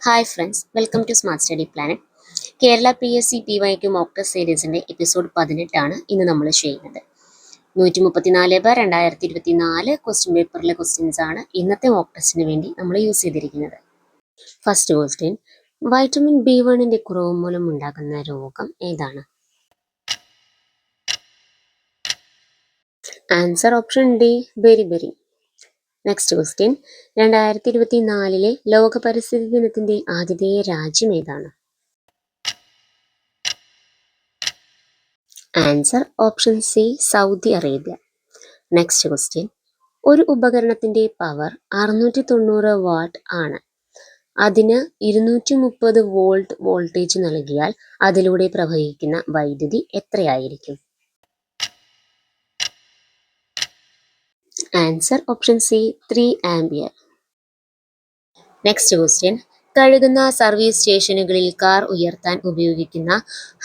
Hi friends, welcome to smart study planet. Kerala PSC PYQ mock test സീരീസിൻ്റെ episode 18 ഇന്ന് നമ്മൾ ചെയ്യുന്നത്. 134/2024 ക്വസ്റ്റ്യൻ പേപ്പറിലെ ക്വസ്റ്റ്യൻസ് ആണ് ഇന്നത്തെ മോക്ക് ടെസ്റ്റിന് വേണ്ടി നമ്മൾ യൂസ് ചെയ്തിരിക്കുന്നത്. ഫസ്റ്റ് ക്വസ്റ്റ്യൻ, വൈറ്റമിൻ B1 കുറവ് മൂലം ഉണ്ടാകുന്ന രോഗം ഏതാണ്? Answer option D, beriberi. Next question, 2024 ലോക പരിസ്ഥിതി ദിനത്തിന്റെ ആതിഥേയ രാജ്യം ഏതാണ്? Answer option C, Saudi Arabia. Next question, ഒരു ഉപകരണത്തിന്റെ പവർ 690 വാട്ട് ആണ്. അതിന് 230 വോൾട്ട് വോൾട്ടേജ് നൽകിയാൽ അതിലൂടെ പ്രവഹിക്കുന്ന വൈദ്യുതി എത്രയായിരിക്കും? Answer option C, 3 ampere. Next question, കഴുകുന്ന സർവീസ് സ്റ്റേഷനുകളിൽ കാർ ഉയർത്താൻ ഉപയോഗിക്കുന്ന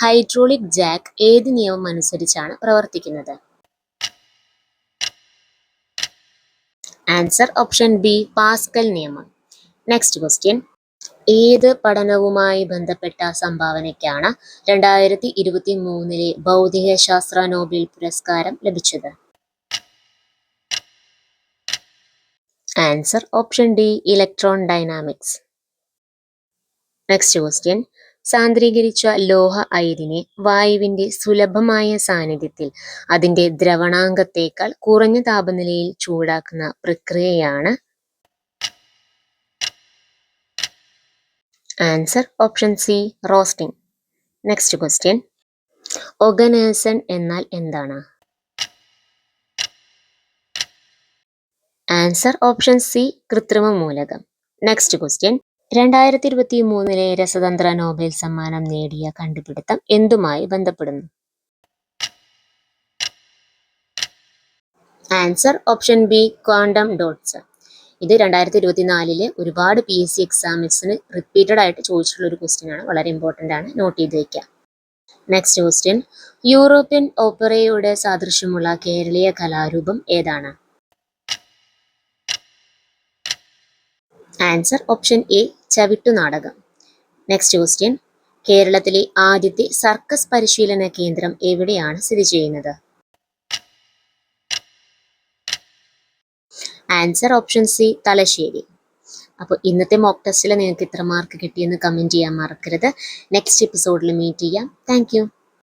ഹൈഡ്രോളിക് ജാക്ക് ഏത് നിയമം അനുസരിച്ചാണ് പ്രവർത്തിക്കുന്നത്? ആൻസർ ഓപ്ഷൻ ബി, പാസ്കൽ നിയമം. നെക്സ്റ്റ് ക്വസ്റ്റ്യൻ, ഏത് പഠനവുമായി ബന്ധപ്പെട്ട സംഭാവനയ്ക്കാണ് 2023 ഭൗതിക ശാസ്ത്ര നോബൽ പുരസ്കാരം ലഭിച്ചത്? Answer option D, electron dynamics. Next question, സാന്ദ്രീകരിച്ച ലോഹ അയിരിനെ വായുവിന്റെ സുലഭമായ സാന്നിധ്യത്തിൽ അതിന്റെ ദ്രവണാങ്കത്തേക്കാൾ കുറഞ്ഞ താപനിലയിൽ ചൂടാക്കുന്ന പ്രക്രിയയാണ്? Answer option C, roasting. Next question, oganesson എന്നാൽ എന്താണ്? ആൻസർ ഓപ്ഷൻ സി, കൃത്രിമ മൂലകം. നെക്സ്റ്റ് ക്വസ്റ്റ്യൻ, 2023 രസതന്ത്ര നോബൽ സമ്മാനം നേടിയ കണ്ടുപിടുത്തം എന്തുമായി ബന്ധപ്പെടുന്നു? Answer option B, quantum dots. ഇത് 2024 ഒരുപാട് PSC എക്സാംസിന് റിപ്പീറ്റഡ് ആയിട്ട് ചോദിച്ചിട്ടുള്ള ഒരു ക്വസ്റ്റ്യൻ ആണ്. വളരെ ഇമ്പോർട്ടൻ്റ് ആണ്, നോട്ട് ചെയ്ത് വയ്ക്കുക. നെക്സ്റ്റ് ക്വസ്റ്റ്യൻ, യൂറോപ്യൻ ഓപ്പറയുടെ സാദൃശ്യമുള്ള കേരളീയ കലാരൂപം ഏതാണ്? Answer option A, Chavittunatakam. Next question, കേരളത്തിലെ ആദ്യത്തെ സർക്കസ് പരിശീലന കേന്ദ്രം എവിടെയാണ് സ്ഥിതി ചെയ്യുന്നത്? Answer option C, Thalassery. അപ്പോൾ ഇന്നത്തെ മോക്ക് ടെസ്റ്റിൽ നിങ്ങൾക്ക് ഇത്ര മാർക്ക് കിട്ടിയെന്ന് കമൻറ്റ് ചെയ്യാൻ മറക്കരുത്. നെക്സ്റ്റ് എപ്പിസോഡിൽ മീറ്റ് ചെയ്യാം. Thank you.